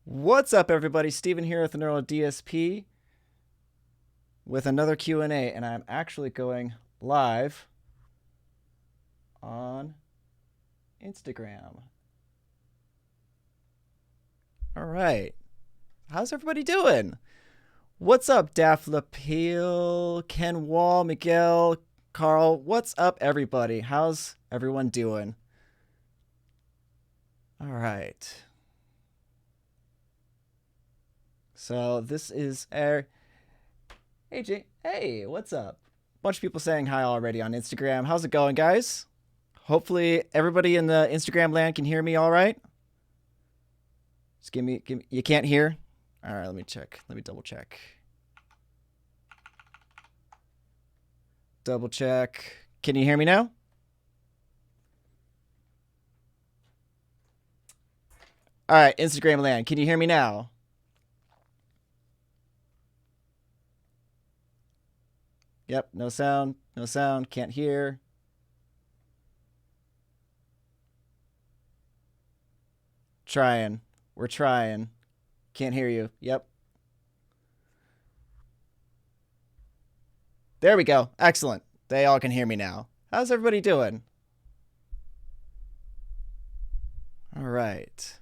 What's up, everybody? Steven here with the Neural DSP with another Q&A, and I'm actually going live on Instagram. All right. How's everybody doing? What's up, Daft Lapille, Ken Wall, Miguel, Carl? What's up, everybody? How's everyone doing? All right. So this is our... Hey, Jay. Hey, what's up? Bunch of people saying hi already on Instagram. How's it going, guys? Hopefully everybody in the Instagram land can hear me all right. Just give me you can't hear? All right, let me check. Let me double check. Double check. Can you hear me now? All right, Instagram land. Can you hear me now? Yep, no sound. No sound. Can't hear. Trying. We're trying. Can't hear you. Yep. There we go. Excellent. They all can hear me now. How's everybody doing? All right.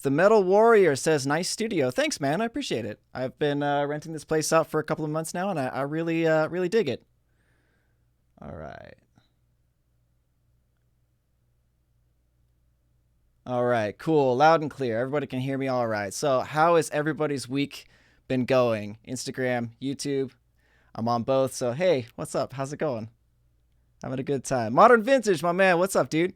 The Metal Warrior says, nice studio. Thanks, man. I appreciate it. I've been renting this place out for a couple of months now, and I really, really dig it. All right. All right, cool. Loud and clear. Everybody can hear me all right. So how has everybody's week been going? Instagram, YouTube. I'm on both. So, hey, what's up? How's it going? Having a good time. Modern Vintage, my man. What's up, dude?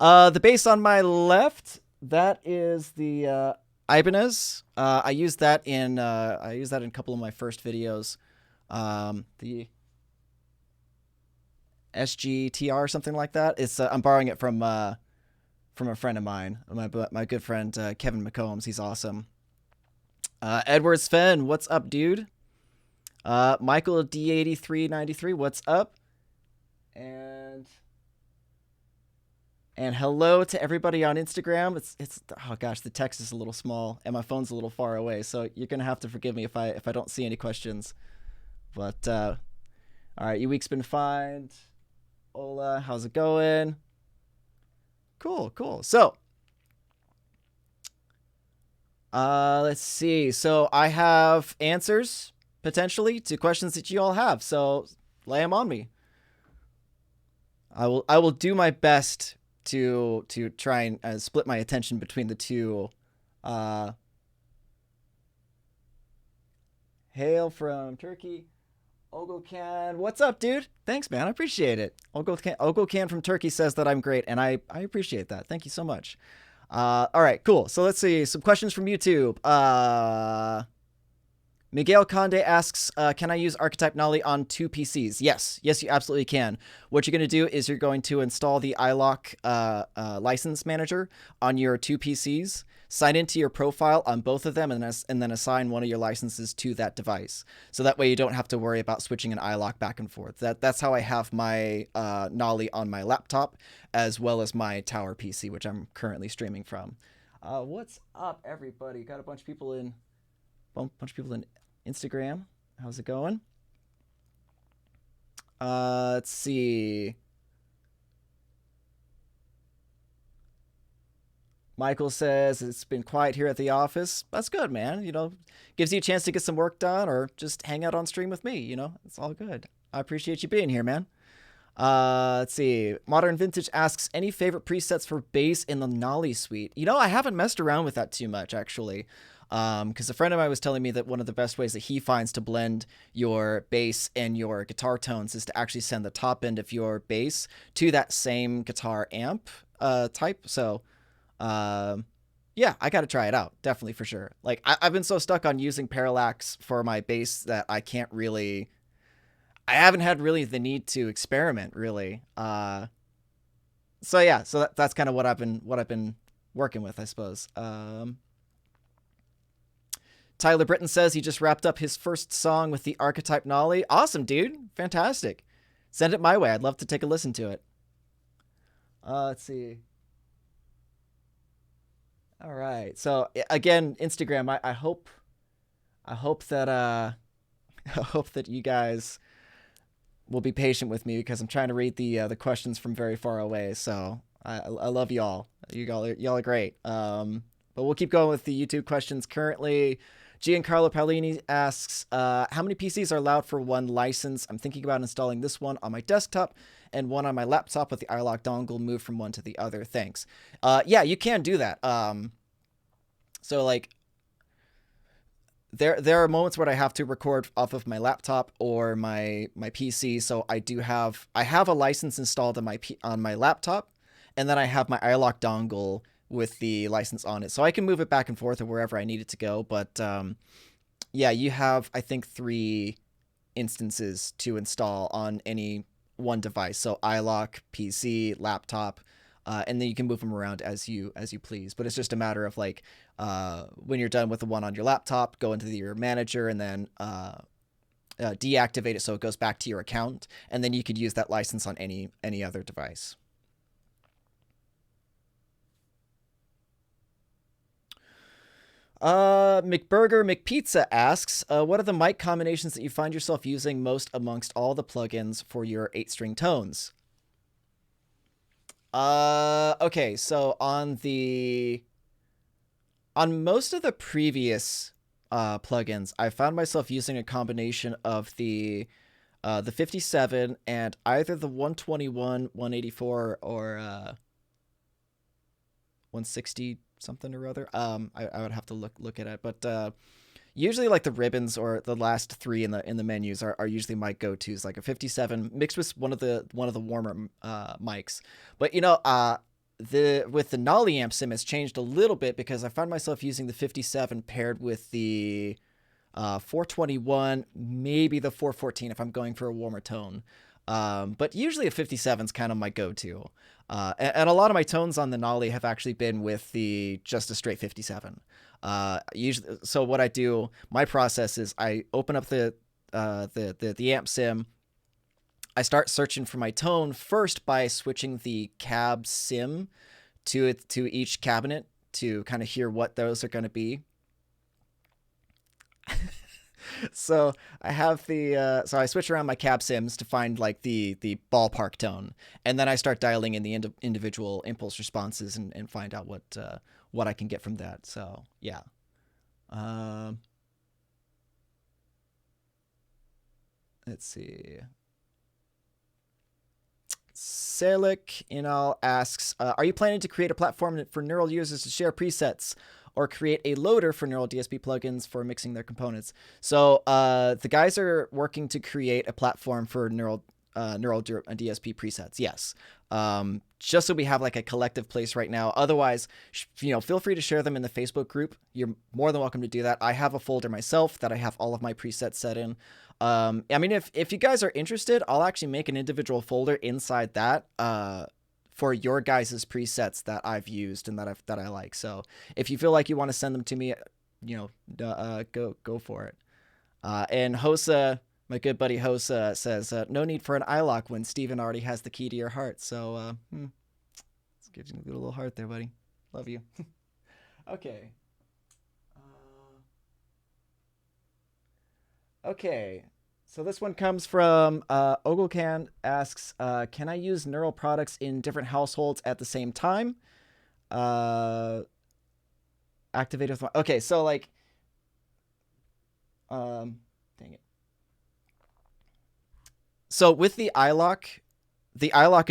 The bass on my left, that is the Ibanez. I used that in a couple of my first videos. The SGTR or something like that. It's I'm borrowing it from a friend of mine, my good friend Kevin McCombs. He's awesome. Edward Sven, what's up, dude? Michael D8393, what's up? And hello to everybody on Instagram. It's oh gosh, the text is a little small and my phone's a little far away, so you're gonna have to forgive me if I don't see any questions. But all right, your week's been fine. Ola, how's it going? Cool. So, let's see. So I have answers potentially to questions that you all have. So lay them on me. I will do my best to try and split my attention between the two. Hail from Turkey. Ogilcan, what's up, dude? Thanks, man. I appreciate it. Ogilcan from Turkey says that I'm great, and I appreciate that. Thank you so much. All right, cool. So let's see some questions from YouTube. Miguel Conde asks, can I use Archetype Nolly on two PCs? Yes, you absolutely can. What you're going to do is you're going to install the iLock license manager on your two PCs, sign into your profile on both of them, and then assign one of your licenses to that device. So that way you don't have to worry about switching an iLock back and forth. That's how I have my Nolly on my laptop, as well as my Tower PC, which I'm currently streaming from. What's up, everybody? Got a bunch of people in Instagram. How's it going? Let's see. Michael says it's been quiet here at the office. That's good, man. You know, gives you a chance to get some work done or just hang out on stream with me. You know, it's all good. I appreciate you being here, man. Let's see. Modern Vintage asks, any favorite presets for bass in the Nolly suite? You know, I haven't messed around with that too much, actually. Because a friend of mine was telling me that one of the best ways that he finds to blend your bass and your guitar tones is to actually send the top end of your bass to that same guitar amp type. So, yeah, I got to try it out. Definitely, for sure. Like, I've been so stuck on using parallax for my bass that I haven't had really the need to experiment, really. So yeah, so that's kind of what I've been working with, I suppose. Tyler Britton says he just wrapped up his first song with the Archetype Nolly. Awesome, dude. Fantastic. Send it my way. I'd love to take a listen to it. Let's see. All right. So again, Instagram. I hope that I hope that you guys will be patient with me because I'm trying to read the questions from very far away. So I love y'all. Y'all are great. But we'll keep going with the YouTube questions currently. Giancarlo Paolini asks, how many PCs are allowed for one license? I'm thinking about installing this one on my desktop and one on my laptop with the iLock dongle moved from one to the other. Thanks. Yeah, you can do that. So like there are moments where I have to record off of my laptop or my PC. So I have a license installed on my laptop, and then I have my iLock dongle with the license on it, so I can move it back and forth or wherever I need it to go. But yeah, you have, I think, 3 instances to install on any one device. So iLock, PC, laptop, and then you can move them around as you please. But it's just a matter of like when you're done with the one on your laptop, go into your manager and then deactivate it so it goes back to your account, and then you could use that license on any other device. McBurger McPizza asks, what are the mic combinations that you find yourself using most amongst all the plugins for your 8-string tones? Okay, so on most of the previous plugins, I found myself using a combination of the 57 and either the 121, 184, or 160 something or other. I would have to look at it, but usually like the ribbons or the last 3 in the menus are usually my go-tos, like a 57 mixed with one of the warmer mics. But you know, with the Nolly amp sim, it's changed a little bit because I found myself using the 57 paired with the 421, maybe the 414 if I'm going for a warmer tone. But usually a 57 is kind of my go-to. And a lot of my tones on the Nolly have actually been with just a straight 57. Usually, so what I do, my process is I open up the amp sim. I start searching for my tone first by switching the cab sim to each cabinet to kind of hear what those are going to be. So I have so I switch around my cab sims to find like the ballpark tone, and then I start dialing in the individual impulse responses and find out what I can get from that. So yeah. Let's see. Selik asks, are you planning to create a platform for neural users to share presets, or create a loader for neural DSP plugins for mixing their components? So the guys are working to create a platform for neural DSP presets. Yes. Just so we have like a collective place right now. Otherwise, feel free to share them in the Facebook group. You're more than welcome to do that. I have a folder myself that I have all of my presets set in. I mean, if you guys are interested, I'll actually make an individual folder inside that for your guys' presets that I've used and that I like. So if you feel like you want to send them to me, go for it. And Hosa, my good buddy Hosa, says, no need for an iLock when Steven already has the key to your heart. So let's give you a little heart there, buddy. Love you. Okay. Okay, so this one comes from Oglecan asks, can I use neural products in different households at the same time? Activate with okay, so like, dang it. So with the iLock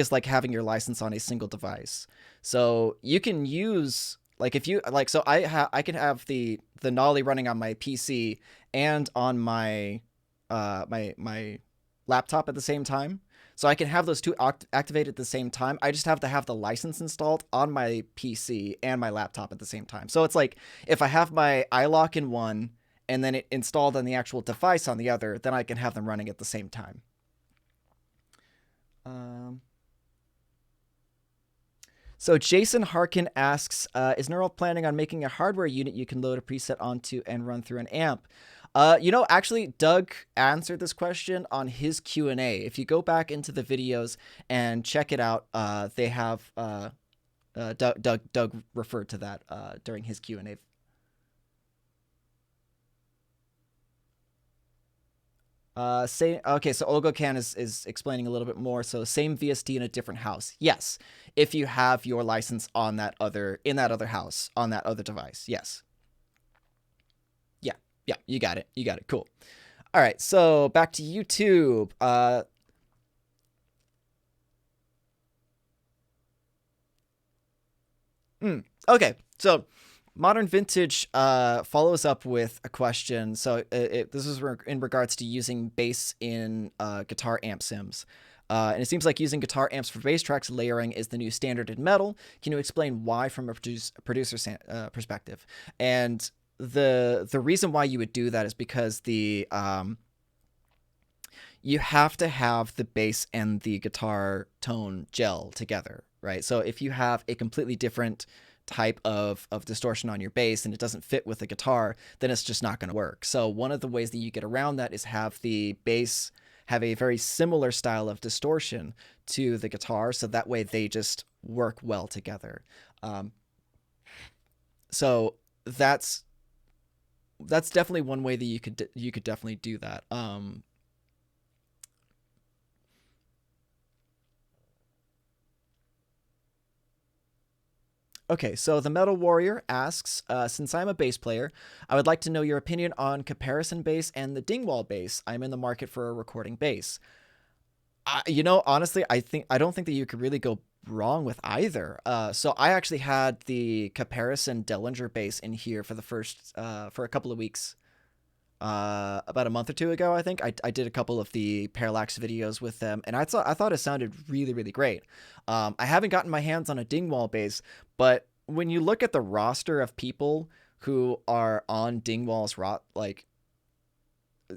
is like having your license on a single device. So you can use, like, if you like, so I can have the Nolly running on my PC and on my my laptop at the same time. So I can have those two activated at the same time. I just have to have the license installed on my PC and my laptop at the same time. So it's like if I have my iLock in one and then it installed on the actual device on the other, then I can have them running at the same time. So Jason Harkin asks, is Neural planning on making a hardware unit you can load a preset onto and run through an amp? Actually, Doug answered this question on his Q&A. If you go back into the videos and check it out, they have Doug referred to that during his Q&A. Okay, so Olgocan is explaining a little bit more. So same VST in a different house. Yes, if you have your license on that other house on that other device. Yes. Yeah, you got it. Cool. All right, so back to YouTube. Okay, so Modern Vintage follows up with a question. So this is in regards to using bass in guitar amp sims. And it seems like using guitar amps for bass tracks layering is the new standard in metal. Can you explain why from a producer perspective? And the reason why you would do that is because you have to have the bass and the guitar tone gel together, right? So if you have a completely different type of distortion on your bass and it doesn't fit with the guitar, then it's just not going to work. So one of the ways that you get around that is have the bass have a very similar style of distortion to the guitar, so that way they just work well together. So that's definitely one way that you could definitely do that. Okay, so the Metal Warrior asks, since I'm a bass player, I would like to know your opinion on comparison bass and the Dingwall bass. I'm in the market for a recording bass. Honestly, I don't think that you could really go wrong with either. So I actually had the comparison Dellinger bass in here for a couple of weeks. About a month or two ago, I think I did a couple of the Parallax videos with them, and I thought it sounded really, really great. I haven't gotten my hands on a Dingwall bass, but when you look at the roster of people who are on Dingwall's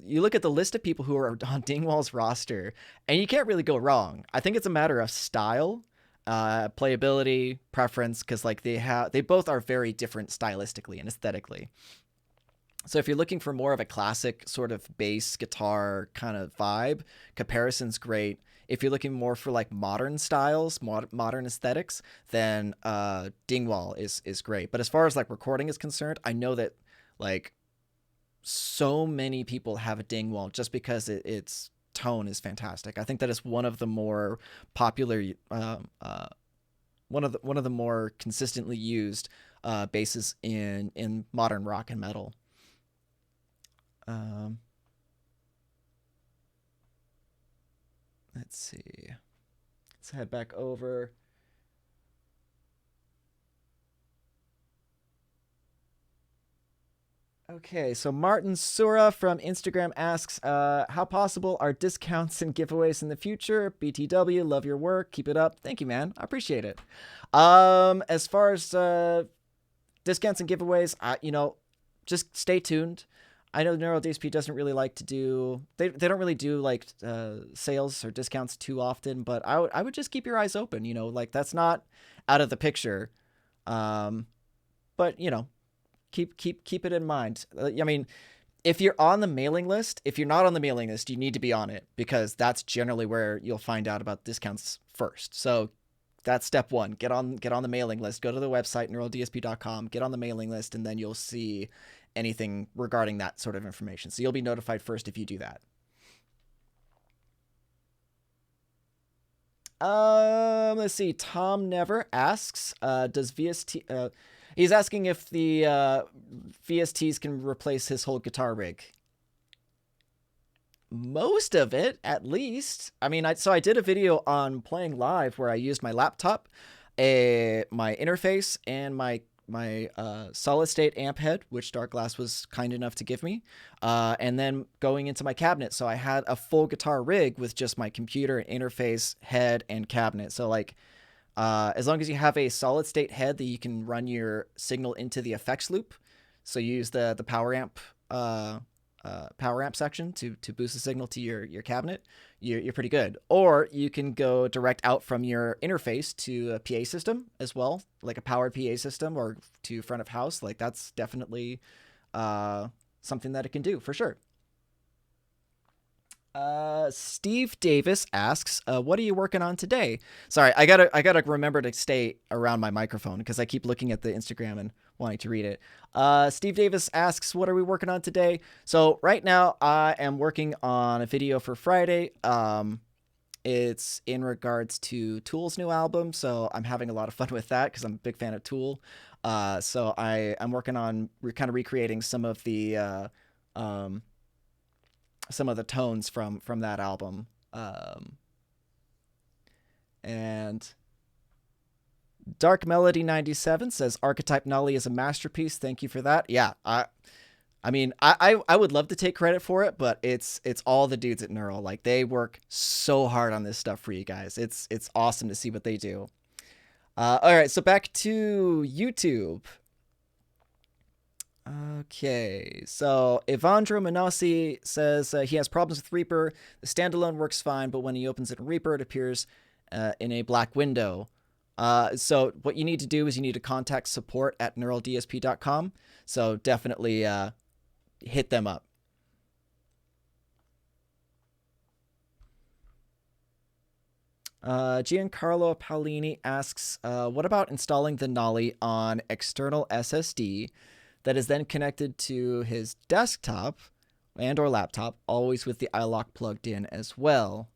you look at the list of people who are on Dingwall's roster, and you can't really go wrong. I think it's a matter of style, playability, preference, because they both are very different stylistically and aesthetically. So if you're looking for more of a classic sort of bass guitar kind of vibe, Comparison's great. If you're looking more for like modern styles, modern aesthetics, then Dingwall is great. But as far as like recording is concerned, I know that like so many people have a Dingwall just because its tone is fantastic. I think that is one of the more popular, one of the more consistently used basses in modern rock and metal. Let's see. Let's head back over. Okay, so Martin Sura from Instagram asks, how possible are discounts and giveaways in the future? BTW, love your work. Keep it up. Thank you, man. I appreciate it. As far as discounts and giveaways, just stay tuned. I know Neural DSP doesn't really like to do, they don't really do like sales or discounts too often, but I would just keep your eyes open, like that's not out of the picture. But keep it in mind. I mean, if you're on the mailing list, if you're not on the mailing list, you need to be on it because that's generally where you'll find out about discounts first. So that's step one. Get on the mailing list. Go to the website neuraldsp.com, get on the mailing list, and then you'll see anything regarding that sort of information. So you'll be notified first if you do that. Let's see. Tom Never asks, does VST he's asking if the VSTs can replace his whole guitar rig. Most of it, at least. I mean, so I did a video on playing live where I used my laptop, my interface, and my solid state amp head, which Dark Glass was kind enough to give me, and then going into my cabinet. So I had a full guitar rig with just my computer, interface, head, and cabinet. So like, as long as you have a solid state head that you can run your signal into the effects loop, so you use the power amp section to boost the signal to your cabinet, you're pretty good. Or you can go direct out from your interface to a PA system as well, like a powered PA system, or to front of house. Like that's definitely something that it can do for sure. Steve Davis asks, what are you working on today? Sorry, I gotta remember to stay around my microphone because I keep looking at the Instagram and wanting to read it. Steve Davis asks, what are we working on today? So right now I am working on a video for Friday. It's in regards to Tool's new album, so I'm having a lot of fun with that because I'm a big fan of Tool. So I'm working on kind of recreating some of the tones from that album. And Dark Melody 97 says Archetype Nolly is a masterpiece. Thank you for that. Yeah, I mean, I would love to take credit for it, but it's all the dudes at Neural. Like they work so hard on this stuff for you guys. It's awesome to see what they do. All right, so back to YouTube. Okay, so Evandro Manassi says he has problems with Reaper. The standalone works fine, but when he opens it in Reaper, it appears in a black window. So what you need to do is you need to contact support at neuraldsp.com. So definitely hit them up. Giancarlo Paolini asks, what about installing the Nolly on external SSD that is then connected to his desktop and or laptop, always with the iLok plugged in as well?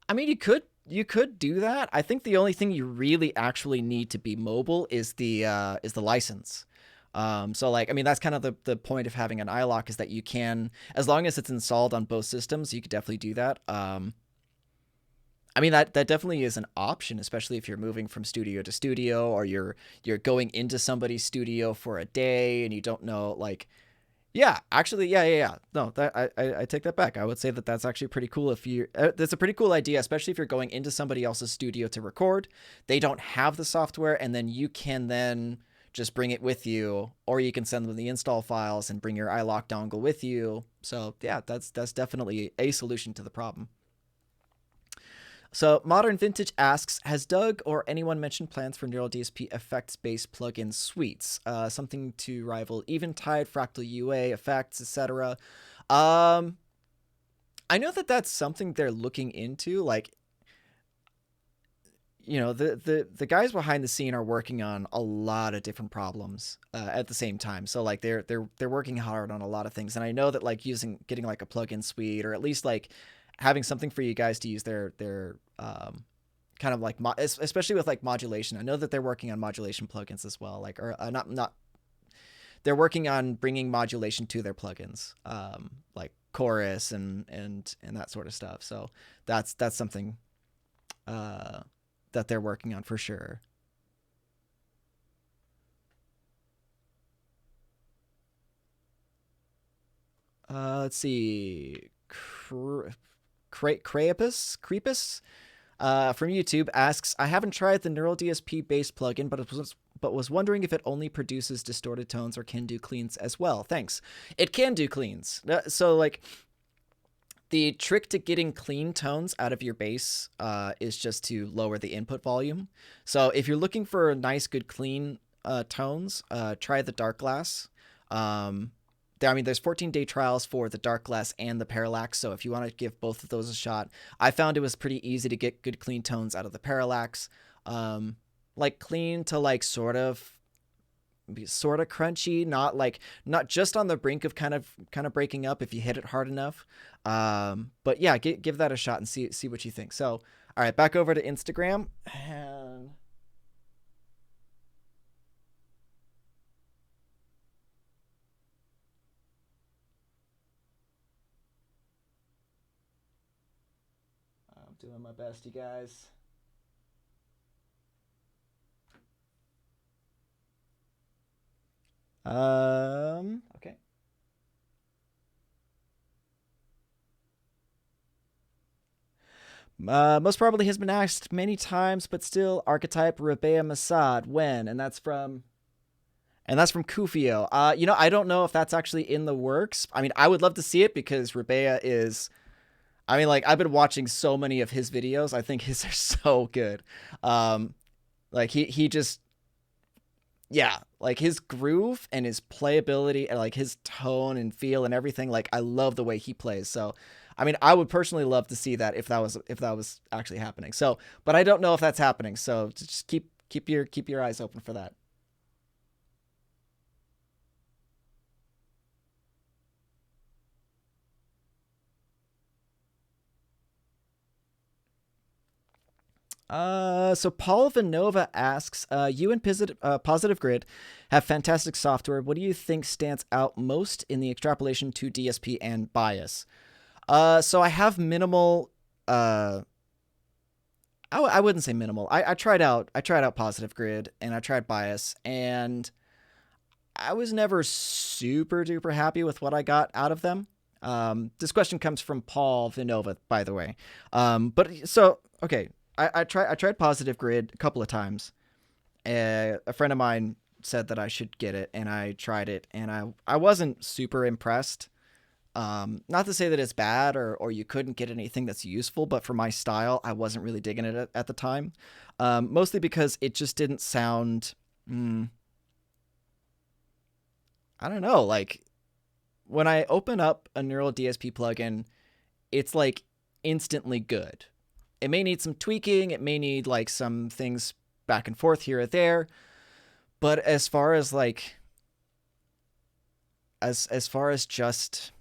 I mean, you could do that. I think the only thing you really actually need to be mobile is the license. So like, I mean, that's kind of the point of having an iLok is that you can, as long as it's installed on both systems, you could definitely do that. I mean, that definitely is an option, especially if you're moving from studio to studio or you're going into somebody's studio for a day and you don't know, like, yeah, actually, yeah. No, that I take that back. I would say that that's actually pretty cool. If you, that's a pretty cool idea, especially if you're going into somebody else's studio to record. They don't have the software, and then you can then just bring it with you, or you can send them the install files and bring your iLok dongle with you. So yeah, that's definitely a solution to the problem. So Modern Vintage asks, has Doug or anyone mentioned plans for Neural DSP effects-based plugin suites? Something to rival Eventide, Fractal UA, effects, etc. I know that that's something they're looking into. Like, you know, the guys behind the scene are working on a lot of different problems at the same time. So like they're working hard on a lot of things. And I know that like getting like a plugin suite, or at least like having something for you guys to use their kind of like especially with like modulation. I know that they're working on modulation plugins as well. Like, or not they're working on bringing modulation to their plugins, like chorus and that sort of stuff. So that's something that they're working on for sure. Let's see. Creepus from YouTube asks, I haven't tried the Neural DSP based plugin, but was wondering if it only produces distorted tones or can do cleans as well. Thanks. It can do cleans. So like the trick to getting clean tones out of your bass is just to lower the input volume. So if you're looking for nice, good, clean tones, try the Dark Glass. I mean, there's 14-day trials for the Dark Glass and the Parallax, so if you want to give both of those a shot, I found it was pretty easy to get good, clean tones out of the Parallax. Like clean to like sort of crunchy, not just on the brink of kind of breaking up if you hit it hard enough. But yeah, give that a shot and see what you think. So, all right, back over to Instagram and I'm doing my best, you guys. Okay. Most probably has been asked many times, but still, Archetype Rabea Masad, when? And that's from Kufio. You know, I don't know if that's actually in the works. I mean, I would love to see it because Rabea is, I mean, like, I've been watching so many of his videos. I think his are so good. Like, he just, yeah, like his groove and his playability and like his tone and feel and everything. Like I love the way he plays. So, I mean, I would personally love to see that if that was actually happening. So, but I don't know if that's happening. So just keep your eyes open for that. So Paul Vanova asks, you and Positive Grid have fantastic software. What do you think stands out most in the extrapolation to DSP and bias? So I have minimal. I wouldn't say minimal. I tried out Positive Grid and I tried bias, and I was never super duper happy with what I got out of them. This question comes from Paul Vinova, by the way. But so okay, I tried Positive Grid a couple of times. A friend of mine said that I should get it, and I tried it, and I wasn't super impressed. Not to say that it's bad or you couldn't get anything that's useful, but for my style, I wasn't really digging it at the time. Mostly because it just didn't sound. I don't know. Like when I open up a Neural DSP plugin, it's like instantly good. It may need some tweaking. It may need like some things back and forth here or there. But as far as like, as far as just,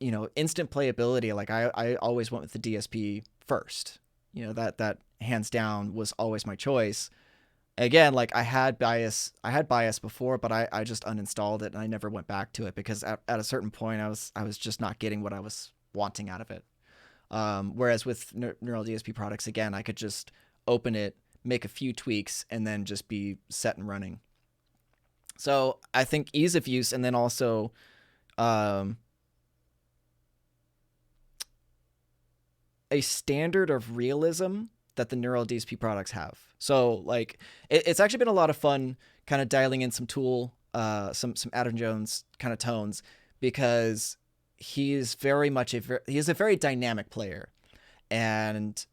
instant playability, like I always went with the DSP first. That hands down was always my choice. Again, like I had bias before, but I just uninstalled it and I never went back to it because at a certain point I was just not getting what I was wanting out of it. Whereas with Neural DSP products, again, I could just open it, make a few tweaks, and then just be set and running. So I think ease of use, and then also a standard of realism that the Neural DSP products have. So like it's actually been a lot of fun kind of dialing in some Tool, some Adam Jones kind of tones, because he's very much he's a very dynamic player, and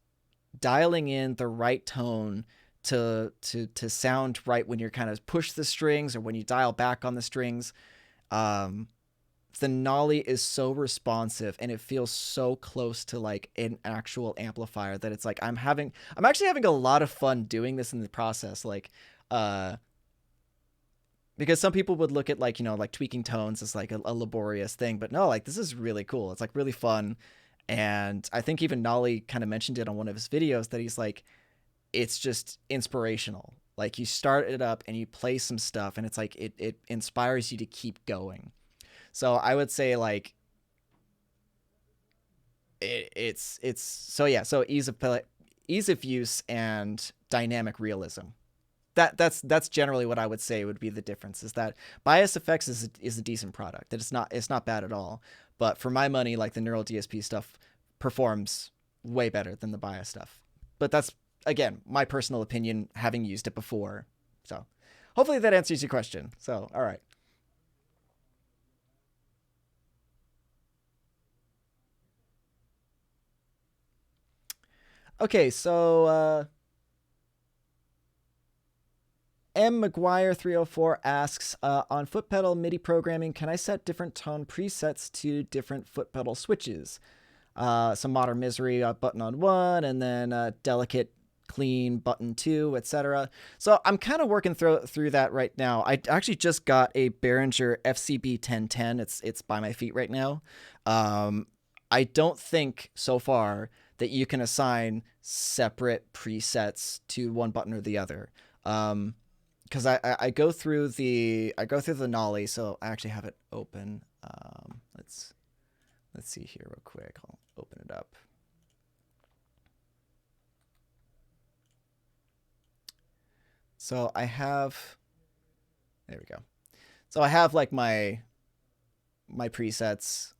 dialing in the right tone to sound right when you're kind of push the strings or when you dial back on the strings. The Nolly is so responsive and it feels so close to like an actual amplifier that it's like I'm actually having a lot of fun doing this in the process. Like, because some people would look at like, like tweaking tones as like a laborious thing, but no, like this is really cool. It's like really fun. And I think even Nolly kind of mentioned it on one of his videos that he's like, it's just inspirational. Like you start it up and you play some stuff and it's like, it inspires you to keep going. So I would say like it's so yeah, so ease of use and dynamic realism. That's generally what I would say would be the difference, is that Bias Effects is a decent product. That it's not bad at all. But for my money, like the Neural DSP stuff performs way better than the Bias stuff. But that's again my personal opinion, having used it before. So hopefully that answers your question. So all right. Okay, so M McGuire 304 asks, on foot pedal MIDI programming, can I set different tone presets to different foot pedal switches? Some Modern Misery button on one, and then Delicate Clean button two, etc. So I'm kind of working through that right now. I actually just got a Behringer FCB 1010. It's by my feet right now. I don't think so far that you can assign separate presets to one button or the other. Because I go through the Nolly, so I actually have it open. Let's see here real quick. I'll open it up. So I have, there we go. So I have like my presets,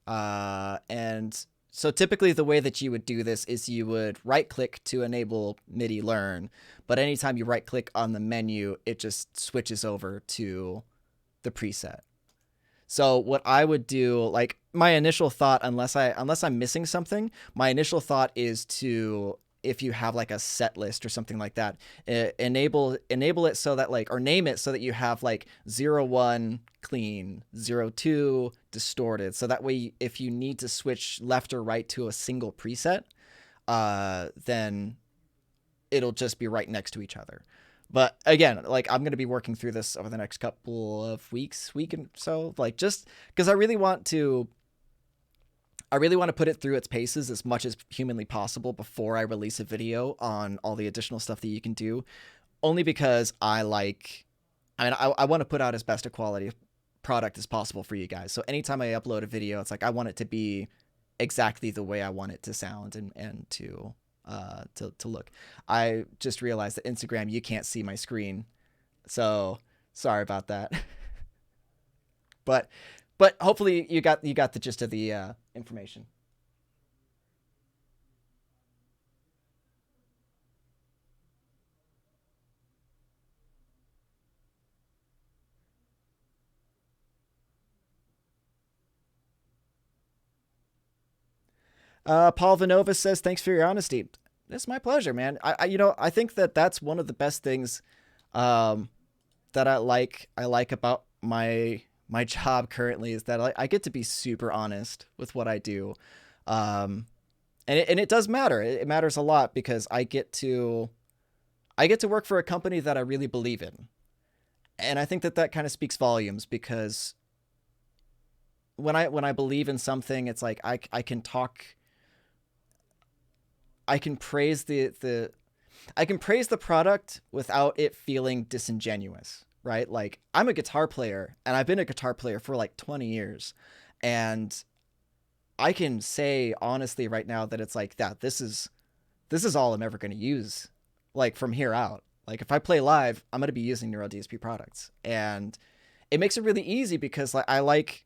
and so typically the way that you would do this is you would right click to enable MIDI learn, but anytime you right click on the menu, it just switches over to the preset. So what I would do, like my initial thought, unless I'm missing something, my initial thought is to if you have like a set list or something like that, enable it so that like, or name it so that you have like 0-1 clean, 0-2 distorted. So that way, if you need to switch left or right to a single preset, then it'll just be right next to each other. But again, like I'm going to be working through this over the next couple of week and so, like, just because I really want to put it through its paces as much as humanly possible before I release a video on all the additional stuff that you can do, only because I want to put out as best a quality product as possible for you guys. So anytime I upload a video, it's like, I want it to be exactly the way I want it to sound and to look. I just realized that Instagram, you can't see my screen, so sorry about that. but hopefully you got the gist of the information. Paul Vanova says, thanks for your honesty. It's my pleasure, man. I think that that's one of the best things that I like about my job currently, is that I get to be super honest with what I do. And it does matter. It matters a lot because I get to work for a company that I really believe in. And I think that kind of speaks volumes, because when I believe in something, it's like I can praise the product without it feeling disingenuous, right? Like, I'm a guitar player, and I've been a guitar player for like 20 years. And I can say honestly right now that it's like that. This is all I'm ever going to use, like, from here out. Like, if I play live, I'm going to be using Neuro DSP products, and it makes it really easy because like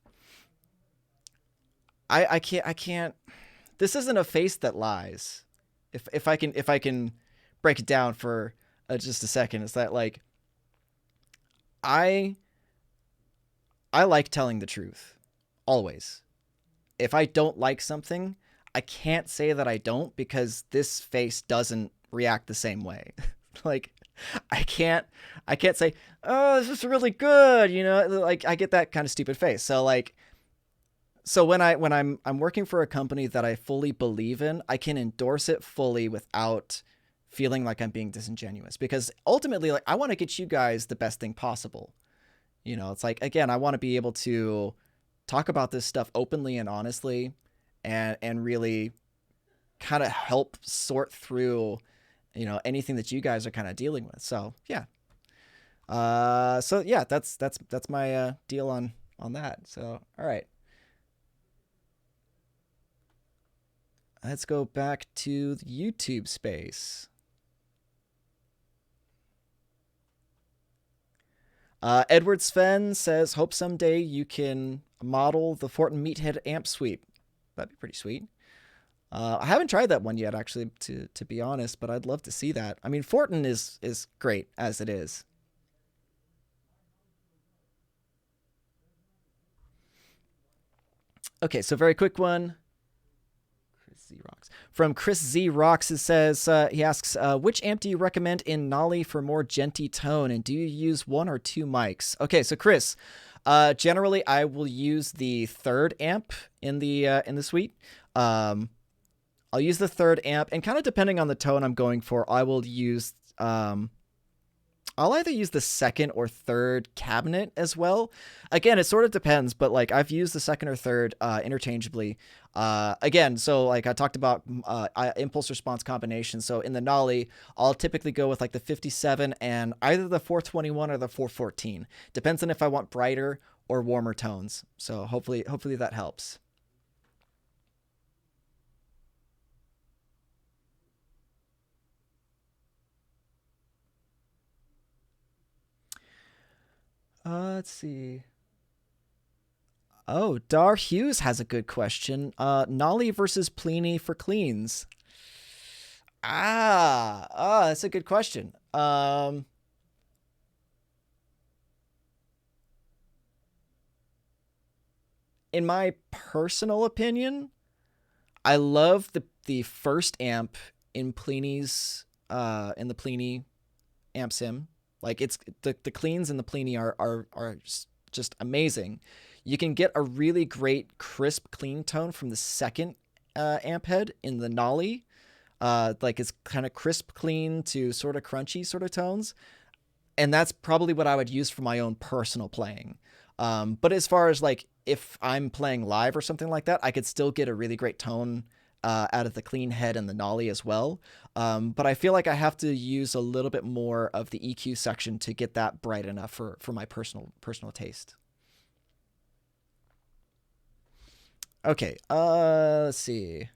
I can't, this isn't a face that lies. If I can break it down for just a second, it's that like I like telling the truth always. If I don't like something, I can't say that I don't, because this face doesn't react the same way. Like, I can't say, oh, this is really good, like I get that kind of stupid face. So like, so when I'm working for a company that I fully believe in, I can endorse it fully without feeling like I'm being disingenuous, because ultimately, like, I want to get you guys the best thing possible. It's like, again, I want to be able to talk about this stuff openly and honestly, and really kind of help sort through, anything that you guys are kind of dealing with. So yeah. So yeah, that's my deal on that. So all right. Let's go back to the YouTube space. Edward Sven says, hope someday you can model the Fortin Meathead amp sweep. That'd be pretty sweet. I haven't tried that one yet, actually, to be honest, but I'd love to see that. I mean, Fortin is great as it is. Okay, so very quick one. From Chris Z Rocks, it says, he asks, which amp do you recommend in Nolly for more genty tone, and do you use 1 or 2 mics? Okay, so Chris, generally I will use the third amp in the suite. I'll use the third amp, and kind of depending on the tone I'm going for, I will use I'll either use the second or third cabinet as well. Again, it sort of depends, but like I've used the second or third interchangeably. Again, so like I talked about impulse response combination. So in the Nolly, I'll typically go with like the 57 and either the 421 or the 414. Depends on if I want brighter or warmer tones. So hopefully that helps. Let's see. Oh, Dar Hughes has a good question. Nolly versus Pliny for cleans. That's a good question. In my personal opinion, I love the first amp in Pliny's in the Pliny amp sim. Like it's the cleans in the Pliny are just amazing. You can get a really great crisp clean tone from the second amp head in the Nolly. Like it's kind of crisp clean to sort of crunchy sort of tones. And that's probably what I would use for my own personal playing. But as far as like if I'm playing live or something like that, I could still get a really great tone out of the clean head and the Nolly as well. But I feel like I have to use a little bit more of the EQ section to get that bright enough for my personal taste. Okay, let's see.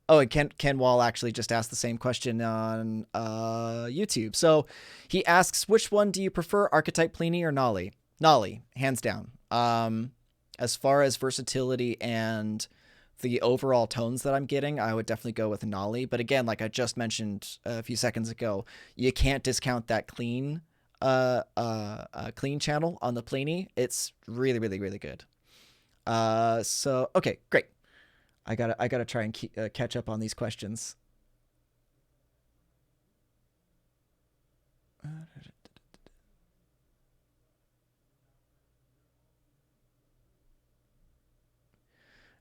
Oh, and Ken Wall actually just asked the same question on YouTube. So he asks, which one do you prefer, Archetype, Pliny, or Nolly? Nolly, hands down. As far as versatility and the overall tones that I'm getting, I would definitely go with Nolly. But again, like I just mentioned a few seconds ago, you can't discount that clean channel on the Pliny. It's really, really, really good. So okay, great. I gotta try and catch up on these questions.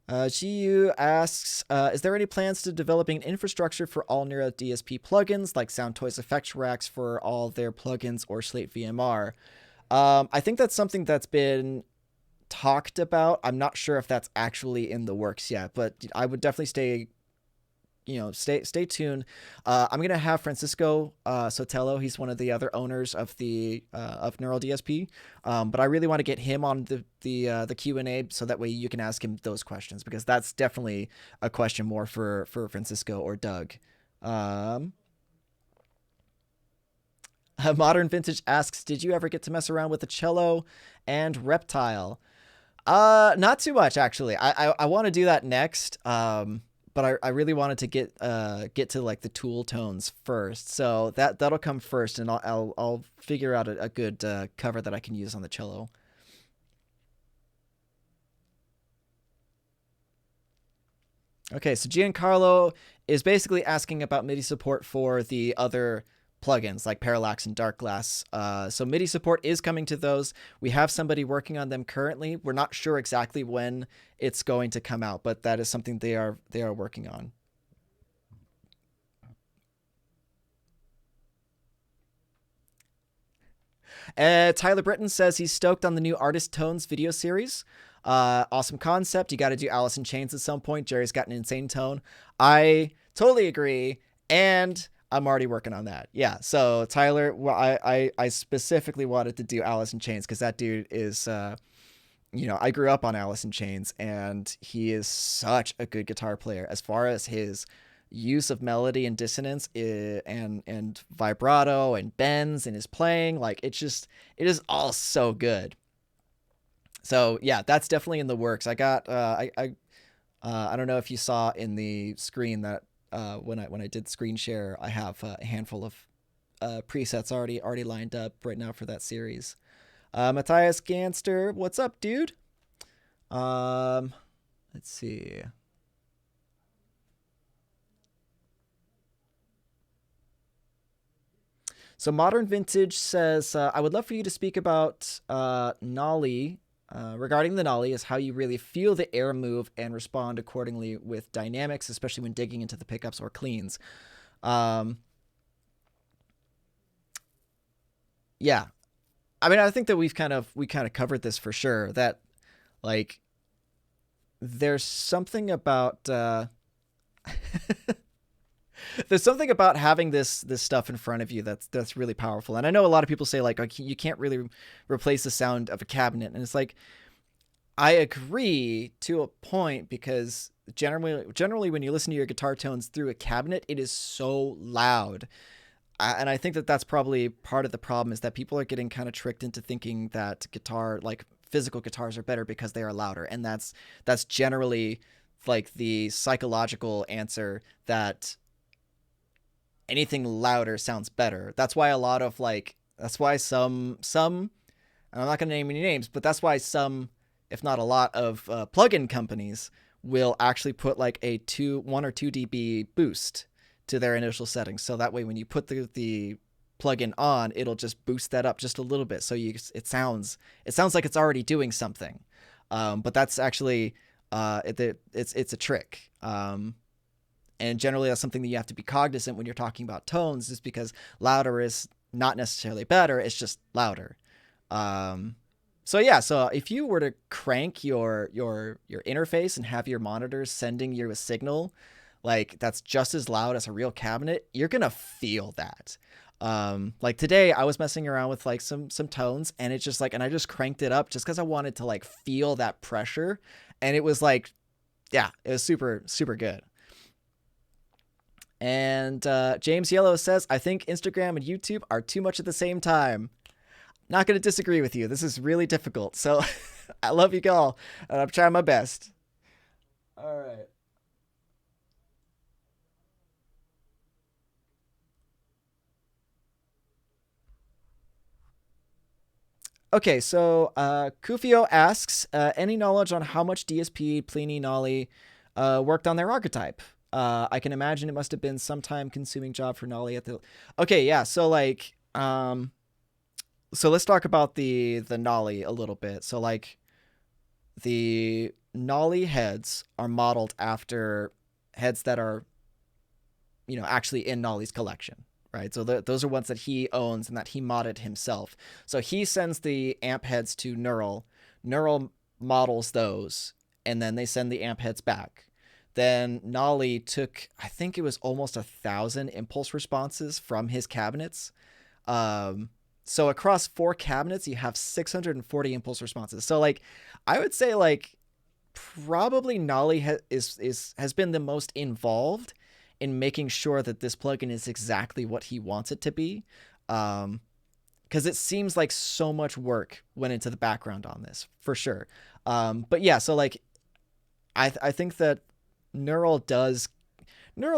GU asks, is there any plans to developing an infrastructure for all Neuro DSP plugins, like Sound Toys effects racks for all their plugins or Slate VMR? I think that's something that's been talked about. I'm not sure if that's actually in the works yet, but I would definitely stay tuned. I'm gonna have Francisco Sotelo. He's one of the other owners of the of Neural DSP, but I really want to get him on the Q&A so that way you can ask him those questions, because that's definitely a question more for Francisco or Doug. Modern Vintage asks, did you ever get to mess around with the cello and Reptile? Not too much, actually. I want to do that next. But I really wanted to get to like the Tool tones first, so that'll come first, and I'll figure out a good cover that I can use on the cello. Okay, so Giancarlo is basically asking about MIDI support for the other plugins like Parallax and Dark Glass. So MIDI support is coming to those. We have somebody working on them currently. We're not sure exactly when it's going to come out, but that is something they are working on. Tyler Britton says he's stoked on the new Artist Tones video series. Awesome concept. You got to do Alice in Chains at some point. Jerry's got an insane tone. I totally agree. And I'm already working on that. Yeah. So Tyler, well, I specifically wanted to do Alice in Chains because that dude is, I grew up on Alice in Chains, and he is such a good guitar player as far as his use of melody and dissonance and vibrato and bends in his playing. Like it is all so good. So yeah, that's definitely in the works. I got, I don't know if you saw in the screen that, when I did screen share, I have a handful of presets already lined up right now for that series. Matthias Ganster, what's up, dude? Let's see. So Modern Vintage says, I would love for you to speak about Nolly. Regarding the Nolly, is how you really feel the air move and respond accordingly with dynamics, especially when digging into the pickups or cleans. Yeah, I mean, I think that we kind of covered this for sure. That like there's something about there's something about having this stuff in front of you that's really powerful. And I know a lot of people say like you can't really replace the sound of a cabinet, and it's like I agree to a point, because generally when you listen to your guitar tones through a cabinet, it is so loud. And I think that that's probably part of the problem, is that people are getting kind of tricked into thinking that physical guitars are better because they are louder. And that's generally like the psychological answer, that anything louder sounds better. That's why some, and I'm not going to name any names, but that's why some, if not a lot of plugin companies will actually put like a 1 or 2 dB boost to their initial settings. So that way when you put the plugin on, it'll just boost that up just a little bit. So it sounds like it's already doing something. But that's actually it's a trick. And generally that's something that you have to be cognizant when you're talking about tones, is because louder is not necessarily better, it's just louder. So yeah, so if you were to crank your interface and have your monitors sending you a signal like that's just as loud as a real cabinet, you're gonna feel that. Like today I was messing around with like some tones, and it's just like, and I just cranked it up just because I wanted to like feel that pressure, and it was like, yeah, it was super, super good. And James Yellow says, I think Instagram and YouTube are too much at the same time. Not going to disagree with you. This is really difficult. So I love you all, and I'm trying my best. All right. Okay, so Kufio asks, any knowledge on how much DSP, Pliny, Nolly worked on their archetype? I can imagine it must have been some time consuming job for Nolly at the... Okay, yeah, so like... so let's talk about the Nolly a little bit. So like the Nolly heads are modeled after heads that are, you know, actually in Nolly's collection, right? So those are ones that he owns and that he modded himself. So he sends the amp heads to Neural. Neural models those, and then they send the amp heads back. Then Nolly took, I think it was almost 1,000 impulse responses from his cabinets. So across 4 cabinets, you have 640 impulse responses. So like, I would say like probably Nolly has been the most involved in making sure that this plugin is exactly what he wants it to be. Because it seems like so much work went into the background on this, for sure. But yeah, so like, I think that Neural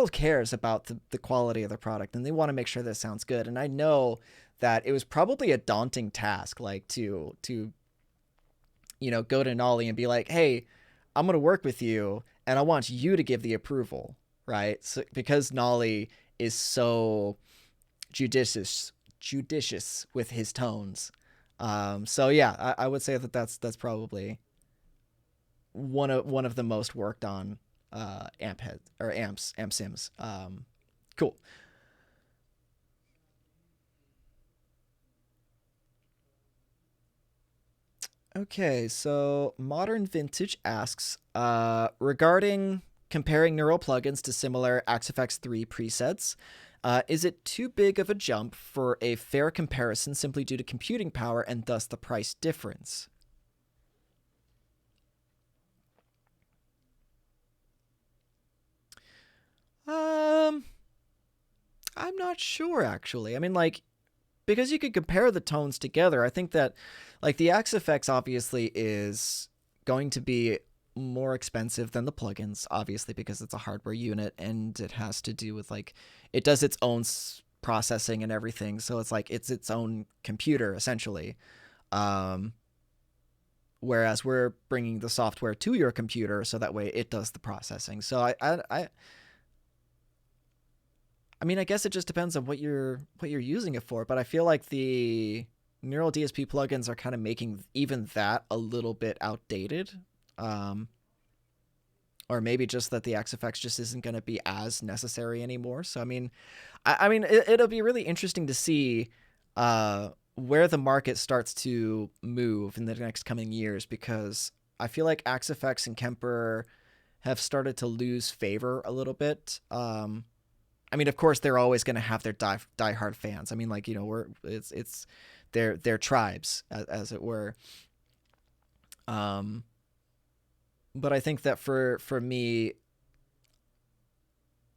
cares about the quality of the product, and they want to make sure that it sounds good. And I know that it was probably a daunting task, like to you know, go to Nolly and be like, hey, I'm going to work with you, and I want you to give the approval, right? So because Nolly is so judicious with his tones. So yeah, I would say that that's probably one of the most worked on amp sims. Cool. Okay, so Modern Vintage asks, regarding comparing neural plugins to similar Axe-Fx 3 presets, is it too big of a jump for a fair comparison simply due to computing power and thus the price difference? I'm not sure, actually. I mean, like, because you could compare the tones together, I think that, like, the Axe-Fx obviously is going to be more expensive than the plugins, obviously, because it's a hardware unit and it has to do with, like, it does its own processing and everything. So it's like, it's its own computer, essentially. Um, Whereas we're bringing the software to your computer so that way it does the processing. So I mean, I guess it just depends on what you're using it for, but I feel like the Neural DSP plugins are kind of making even that a little bit outdated. Um, or maybe just that the Axe-Fx just isn't going to be as necessary anymore. So I mean, I mean, it'll be really interesting to see where the market starts to move in the next coming years, because I feel like Axe-Fx and Kemper have started to lose favor a little bit. I mean, of course, they're always going to have their diehard fans. I mean, like, you know, it's their tribes, as it were. But I think that for me,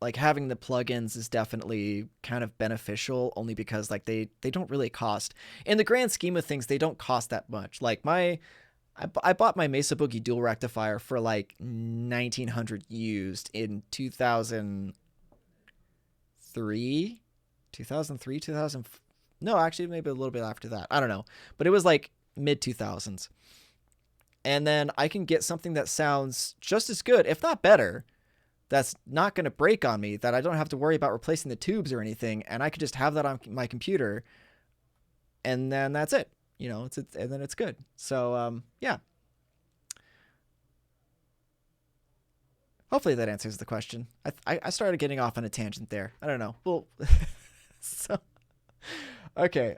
like, having the plugins is definitely kind of beneficial, only because like they don't really cost, in the grand scheme of things, they don't cost that much. Like I bought my Mesa Boogie dual rectifier for like 1,900 used in 2003, 2000. No, actually, maybe a little bit after that. I don't know, but it was like mid 2000s. and then I can get something that sounds just as good, if not better, that's not going to break on me, that I don't have to worry about replacing the tubes or anything, and I could just have that on my computer, and then that's it. And then it's good. So, yeah. Hopefully that answers the question. I started getting off on a tangent there. I don't know. Well, so, okay.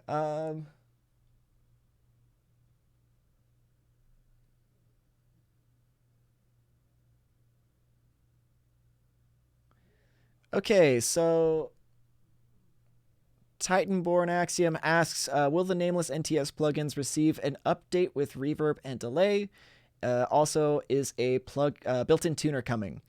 Okay, so Titanborn Axiom asks, will the nameless NTS plugins receive an update with reverb and delay? Also, is a built-in tuner coming?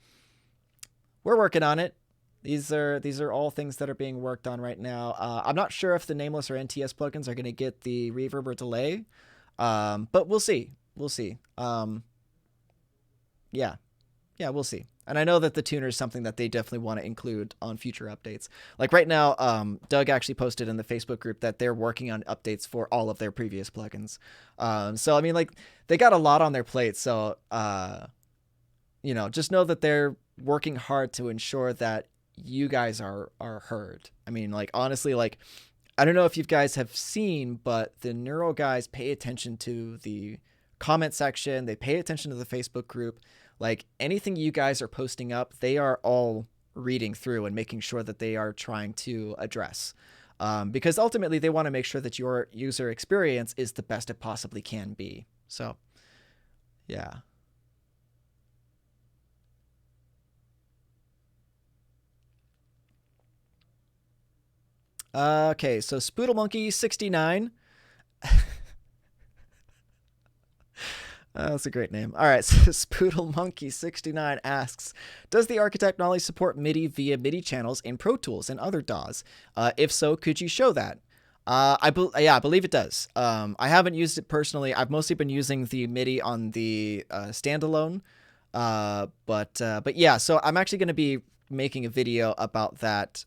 We're working on it. These are all things that are being worked on right now. I'm not sure if the nameless or NTS plugins are going to get the reverb or delay, but we'll see. We'll see. Yeah, we'll see. And I know that the tuner is something that they definitely want to include on future updates. Like right now, Doug actually posted in the Facebook group that they're working on updates for all of their previous plugins. So I mean, like, they got a lot on their plate. So just know that they're working hard to ensure that you guys are heard. I mean, like, honestly, like, I don't know if you guys have seen, but the Neuro guys pay attention to the comment section. They pay attention to the Facebook group. Like, anything you guys are posting up, they are all reading through and making sure that they are trying to address. Because ultimately they want to make sure that your user experience is the best it possibly can be. So, yeah. Okay, so Spoodle Monkey 69. That's a great name. All right, so Spoodle Monkey 69 asks, does the Archetype Nolly support MIDI via MIDI channels in Pro Tools and other DAWs? If so, could you show that? I believe it does. I haven't used it personally. I've mostly been using the MIDI on the standalone. But yeah, so I'm actually going to be making a video about that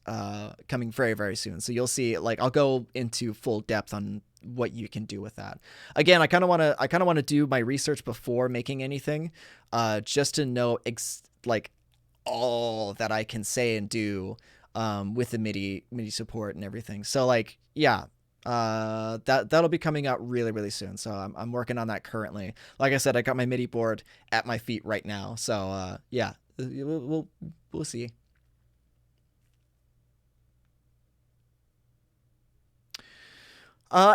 coming very, very soon. So you'll see, like, I'll go into full depth on what you can do with that. Again, I kind of want to do my research before making anything, just to know like all that I can say and do with the MIDI support and everything. So, like, yeah, that'll be coming out really, really soon. So I'm working on that currently. Like I said, I got my MIDI board at my feet right now. So yeah, we'll see.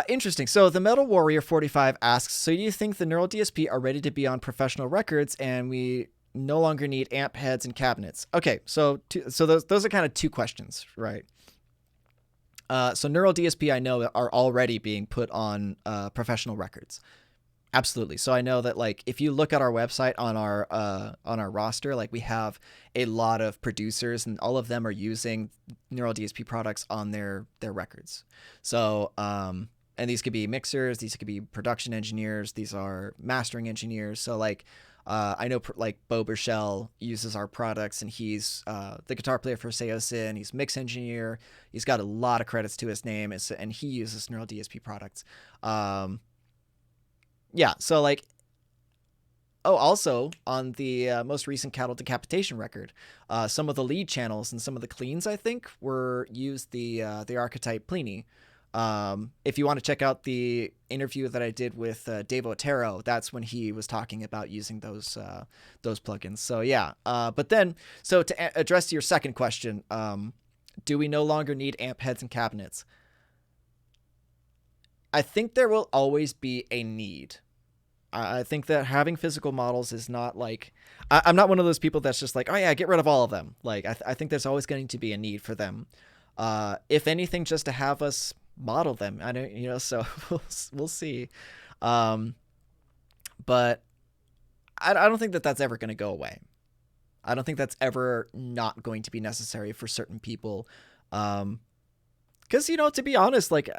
Interesting. So the Metal Warrior 45 asks, so do you think the Neural DSP are ready to be on professional records and we no longer need amp heads and cabinets? Okay, so those are kind of two questions, right? So Neural DSP, I know, are already being put on professional records. Absolutely. So I know that, like, if you look at our website on our roster, like, we have a lot of producers and all of them are using Neural DSP products on their records. So and these could be mixers, these could be production engineers, these are mastering engineers. So, like, I know, like, Bo Burchell uses our products, and he's the guitar player for Seosin. He's mix engineer. He's got a lot of credits to his name, and he uses Neural DSP products. Yeah, so, like, also on the most recent Cattle Decapitation record, some of the lead channels and some of the cleans, I think, were used the Archetype Plini. If you want to check out the interview that I did with Dave Otero, that's when he was talking about using those plugins. So yeah, but then, so to address your second question, do we no longer need amp heads and cabinets? I think there will always be a need. I think that having physical models is not like, I'm not one of those people that's just like, oh yeah, get rid of all of them. Like, I think there's always going to be a need for them. If anything, just to have us model them. I don't, so we'll see. But I don't think that that's ever going to go away. I don't think that's ever not going to be necessary for certain people. Because, to be honest, like,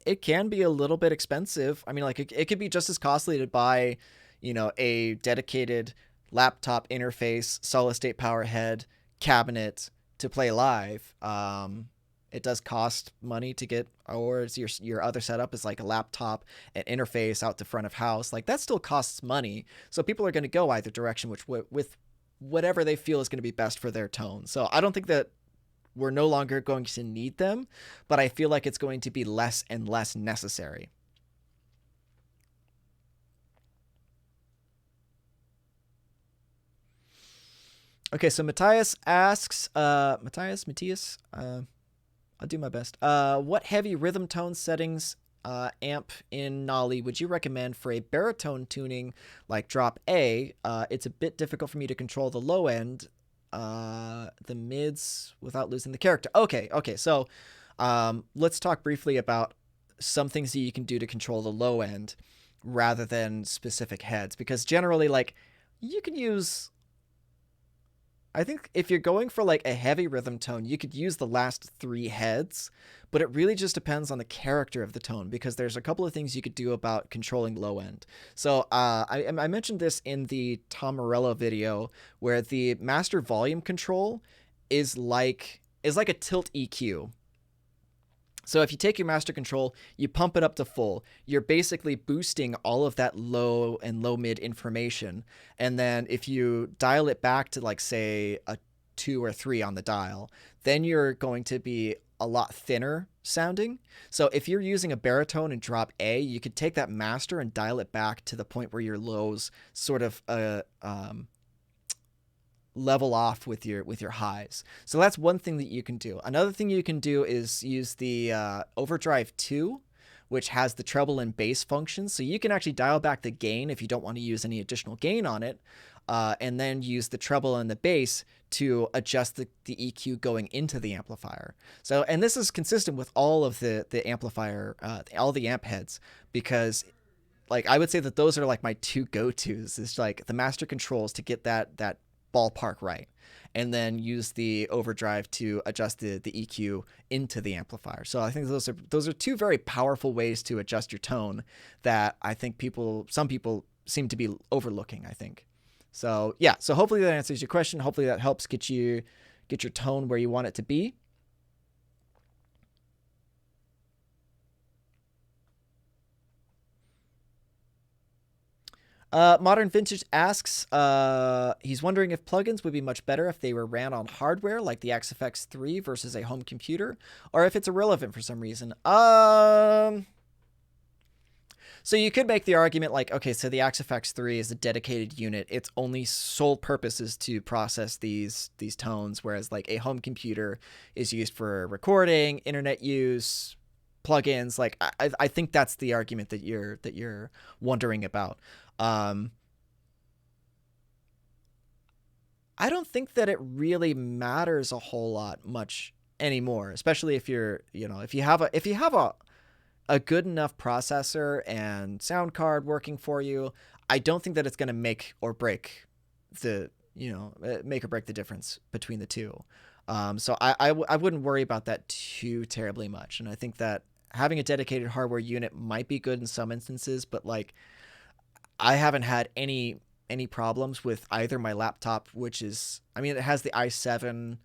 it can be a little bit expensive. I mean, like, it could be just as costly to buy, a dedicated laptop interface, solid state power head, cabinet to play live. It does cost money to get, or it's your other setup is like a laptop, an interface out to front of house. Like that still costs money. So people are going to go either direction, which with whatever they feel is going to be best for their tone. So I don't think that we're no longer going to need them, but I feel like it's going to be less and less necessary. Okay, so Matthias asks, Matthias, I'll do my best. What heavy rhythm tone settings amp in Nolly would you recommend for a baritone tuning like drop A? It's a bit difficult for me to control the low end, the mids without losing the character. Okay, so let's talk briefly about some things that you can do to control the low end rather than specific heads, because generally, like, you can use, I think if you're going for like a heavy rhythm tone, you could use the last 3 heads, but it really just depends on the character of the tone, because there's a couple of things you could do about controlling low end. So I mentioned this in the Tom Morello video, where the master volume control is like a tilt EQ. So if you take your master control, you pump it up to full, you're basically boosting all of that low and low mid information. And then if you dial it back to like, say, a 2 or 3 on the dial, then you're going to be a lot thinner sounding. So if you're using a baritone and drop A, you could take that master and dial it back to the point where your lows sort of level off with your highs. So that's one thing that you can do. Another thing you can do is use the Overdrive 2, which has the treble and bass functions. So you can actually dial back the gain if you don't want to use any additional gain on it, and then use the treble and the bass to adjust the EQ going into the amplifier. So, and this is consistent with all of the amplifier, all the amp heads, because like I would say that those are like my 2 go-tos. It's like the master controls to get that ballpark right, and then use the overdrive to adjust the EQ into the amplifier. So I think those are 2 very powerful ways to adjust your tone that I think some people seem to be overlooking, I think. So yeah, so hopefully that answers your question. Hopefully that helps get your tone where you want it to be. Modern Vintage asks, he's wondering if plugins would be much better if they were ran on hardware like the XFX 3 versus a home computer, or if it's irrelevant for some reason. So you could make the argument like, okay, so the XFX 3 is a dedicated unit. Its only sole purpose is to process these tones, whereas like a home computer is used for recording, internet use, plugins. Like I think that's the argument that you're wondering about. I don't think that it really matters a whole lot much anymore, especially if you're, if you have a good enough processor and sound card working for you. I don't think that it's going to make or break the difference between the two. So I wouldn't worry about that too terribly much. And I think that having a dedicated hardware unit might be good in some instances, but like, I haven't had any problems with either my laptop, which is, I mean, it has the i7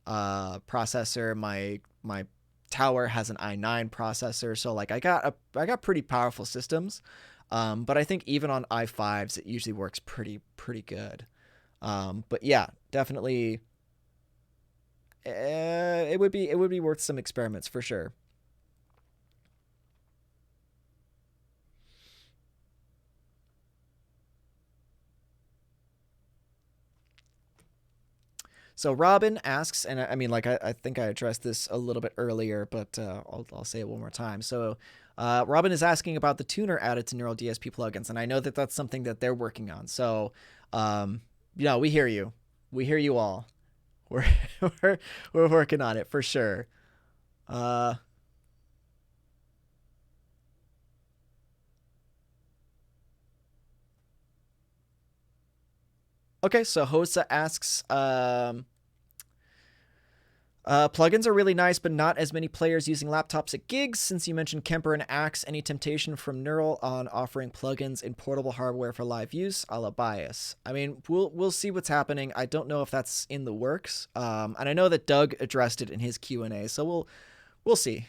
processor. My tower has an i9 processor, so like I got pretty powerful systems. But I think even on i5s, it usually works pretty good. But yeah, definitely, it would be worth some experiments for sure. So Robin asks, and I mean, like, I think I addressed this a little bit earlier, but I'll say it one more time. So Robin is asking about the tuner added to Neural DSP plugins, and I know that that's something that they're working on. So, we hear you. We hear you all. We're we're working on it for sure. Uh, okay, so Hosa asks, Plugins are really nice, but not as many players using laptops at gigs. Since you mentioned Kemper and Axe, any temptation from Neural on offering plugins in portable hardware for live use, a la Bias? I mean, we'll see what's happening. I don't know if that's in the works, and I know that Doug addressed it in his Q&A, so we'll see.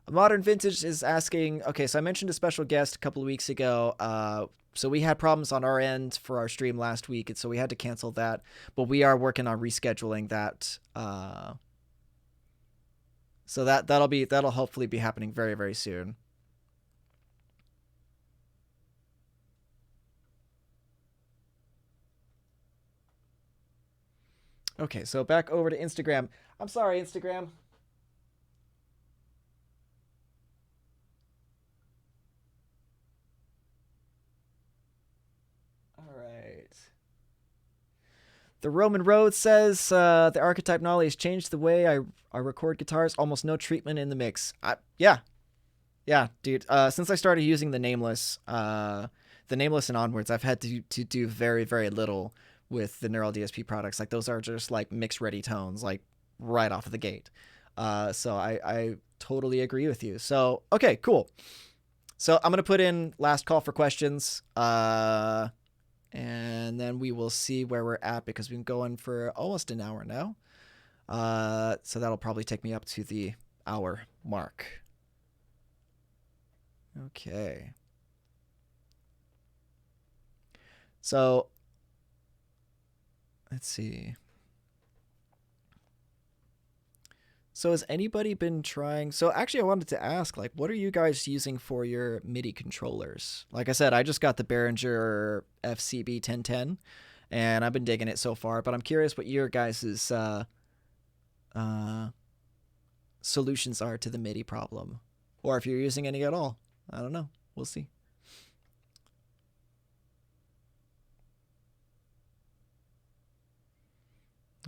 Modern Vintage is asking, okay, so I mentioned a special guest a couple of weeks ago. So we had problems on our end for our stream last week, and so we had to cancel that. But we are working on rescheduling that. So that'll hopefully be happening very, very soon. Okay, so back over to Instagram. I'm sorry, Instagram. The Roman Road says the Archetype Nolly has changed the way I record guitars. Almost no treatment in the mix. Yeah, dude. Since I started using the Nameless and onwards, I've had to do very, very little with the Neural DSP products. Like those are just like mix ready tones, like right off of the gate. So I totally agree with you. So okay, cool. So I'm gonna put in last call for questions. And then we will see where we're at because we've been going for almost an hour now. So that'll probably take me up to the hour mark. Okay. So let's see. So has anybody been trying? So actually, I wanted to ask, like, what are you guys using for your MIDI controllers? Like I said, I just got the Behringer FCB 1010, and I've been digging it so far. But I'm curious what your guys' solutions are to the MIDI problem, or if you're using any at all. I don't know. We'll see.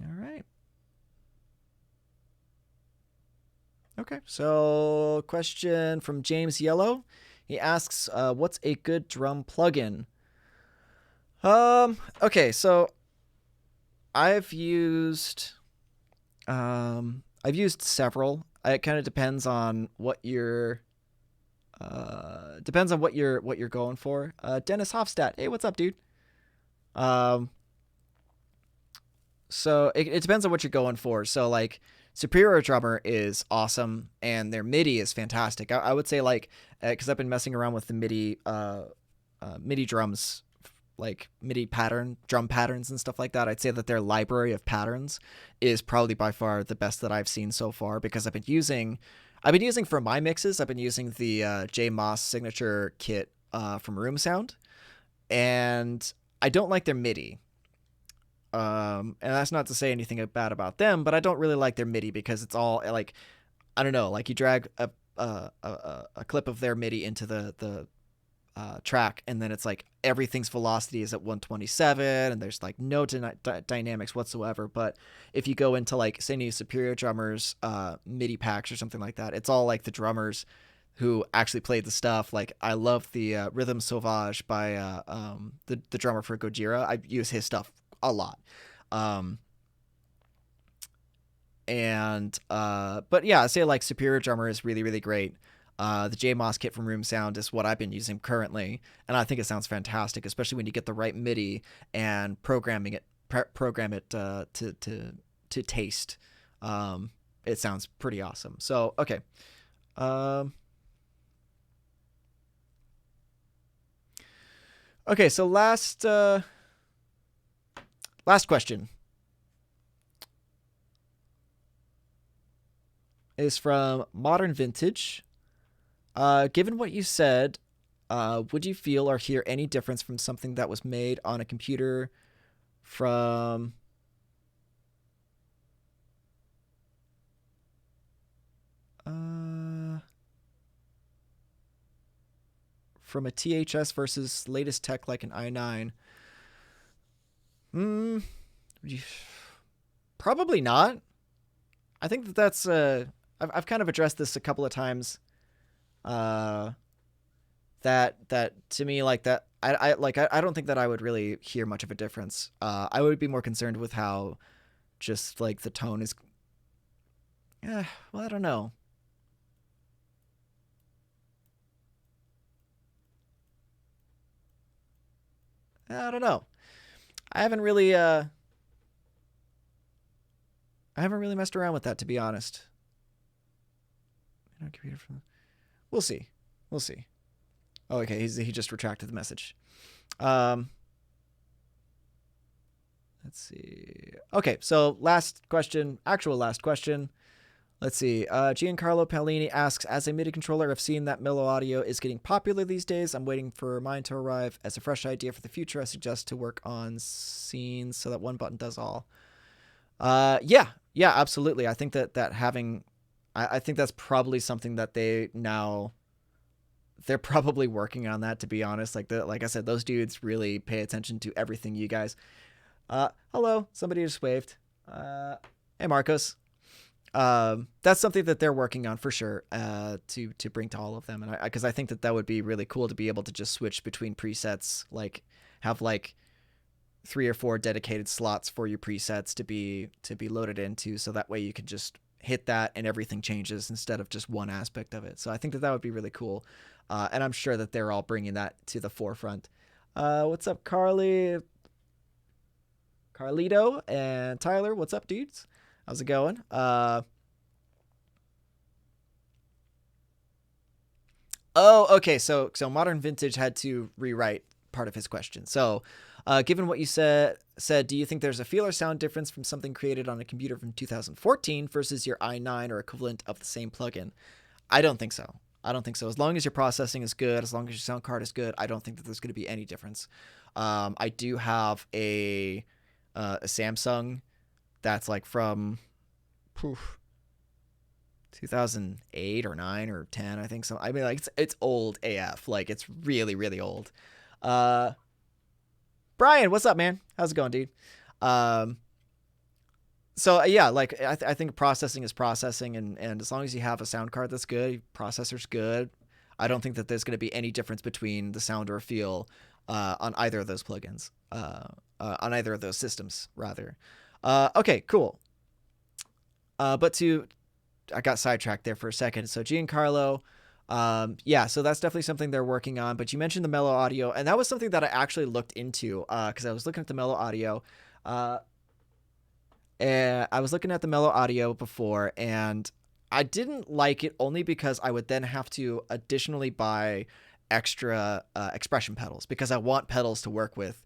All right. Okay, so question from James Yellow. He asks, what's a good drum plugin? Okay, so I've used several. It kind of depends on what you're going for. Dennis Hofstadt, hey, what's up, dude? So it depends on what you're going for. So like Superior Drummer is awesome, and their MIDI is fantastic. I would say like, because I've been messing around with the MIDI drums, like MIDI drum patterns and stuff like that. I'd say that their library of patterns is probably by far the best that I've seen so far, because I've been using for my mixes, I've been using the J Moss signature kit from Room Sound, and I don't like their MIDI. And that's not to say anything bad about them, but I don't really like their MIDI because it's all like, I don't know, like you drag a clip of their MIDI into the track, and then it's like everything's velocity is at 127, and there's like no dynamics whatsoever. But if you go into like say new Superior Drummers MIDI packs or something like that, it's all like the drummers who actually played the stuff. Like I love the Rhythm Sauvage by the drummer for Gojira. I use his stuff a lot. But yeah, I say like Superior Drummer is really, really great. The J Moss kit from Room Sound is what I've been using currently, and I think it sounds fantastic, especially when you get the right MIDI and program it to taste. It sounds pretty awesome. So okay. Okay, so last question is from Modern Vintage. Given what you said, would you feel or hear any difference from something that was made on a computer from a THS versus latest tech like an i9? Probably not. I think that's I've kind of addressed this a couple of times. That to me, like that, I don't think that I would really hear much of a difference. I would be more concerned with how just like the tone is. Yeah, well, I don't know. I don't know. I haven't really messed around with that, to be honest. We'll see. We'll see. Oh, okay. He just retracted the message. Let's see. Okay, so last question, actual last question. Let's see. Giancarlo Paolini asks, as a MIDI controller, I've seen that mellow audio is getting popular these days. I'm waiting for mine to arrive. As a fresh idea for the future, I suggest to work on scenes so that one button does all. Yeah, absolutely. I think that having, I think that's probably something that they're probably working on that, to be honest. Like I said, those dudes really pay attention to everything you guys. Hello, somebody just waved. Hey, Marcos. That's something that they're working on for sure, to bring to all of them. And because I think that would be really cool to be able to just switch between presets, like have like 3 or 4 dedicated slots for your presets to be loaded into. So that way you can just hit that and everything changes instead of just one aspect of it. So I think that would be really cool. And I'm sure that they're all bringing that to the forefront. What's up, Carlito and Tyler? What's up, dudes? How's it going? Oh, okay. So Modern Vintage had to rewrite part of his question. So, given what you said, do you think there's a feel or sound difference from something created on a computer from 2014 versus your i9 or equivalent of the same plugin? I don't think so. As long as your processing is good, as long as your sound card is good, I don't think that there's going to be any difference. I do have a Samsung that's like from 2008 or 9 or 10, I think so. I mean, like it's old AF. Like it's really, really old. Brian, what's up, man? How's it going, dude? So yeah, like I think processing is processing, and as long as you have a sound card that's good, processor's good, I don't think that there's going to be any difference between the sound or feel on either of those plugins, on either of those systems, rather. Okay, cool. But I got sidetracked there for a second. So Giancarlo, yeah, so that's definitely something they're working on. But you mentioned the mellow audio, and that was something that I actually looked into because I was looking at the mellow audio. And I was looking at the mellow audio before, and I didn't like it only because I would then have to additionally buy extra expression pedals because I want pedals to work with,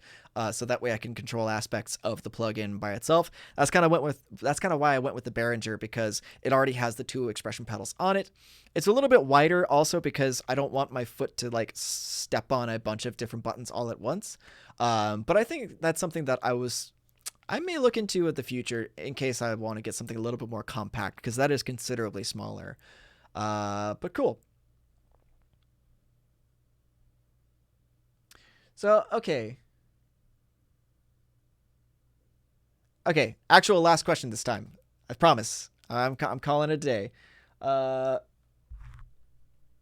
so that way I can control aspects of the plugin by itself. That's kind of why I went with the Behringer, because it already has the 2 expression pedals on it. It's a little bit wider also because I don't want my foot to like step on a bunch of different buttons all at once. But I think that's something that I may look into in the future in case I want to get something a little bit more compact, because that is considerably smaller. But cool. So, okay. Okay, actual last question this time. I promise. I'm calling it a day.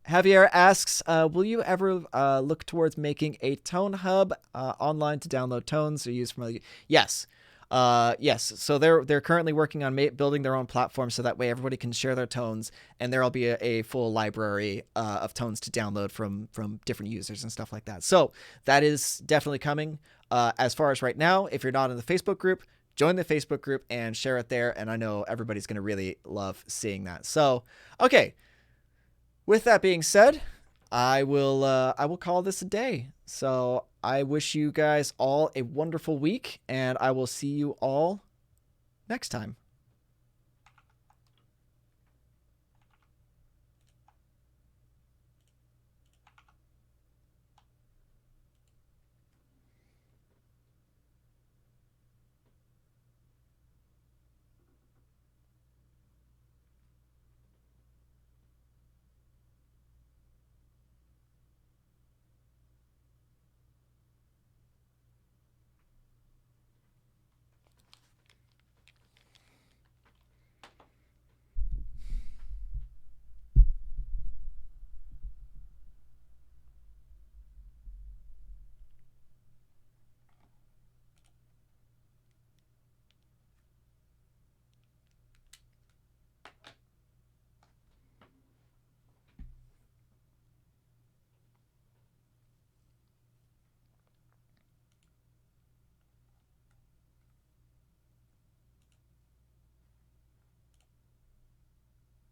Javier asks, will you ever look towards making a tone hub online to download tones or use from? Yes. Yes. So they're currently working on building their own platform, so that way everybody can share their tones, and there'll be a full library of tones to download from different users and stuff like that. So that is definitely coming. As far as right now, if you're not in the Facebook group, join the Facebook group and share it there. And I know everybody's going to really love seeing that. So, okay. With that being said, I will call this a day. So I wish you guys all a wonderful week, and I will see you all next time.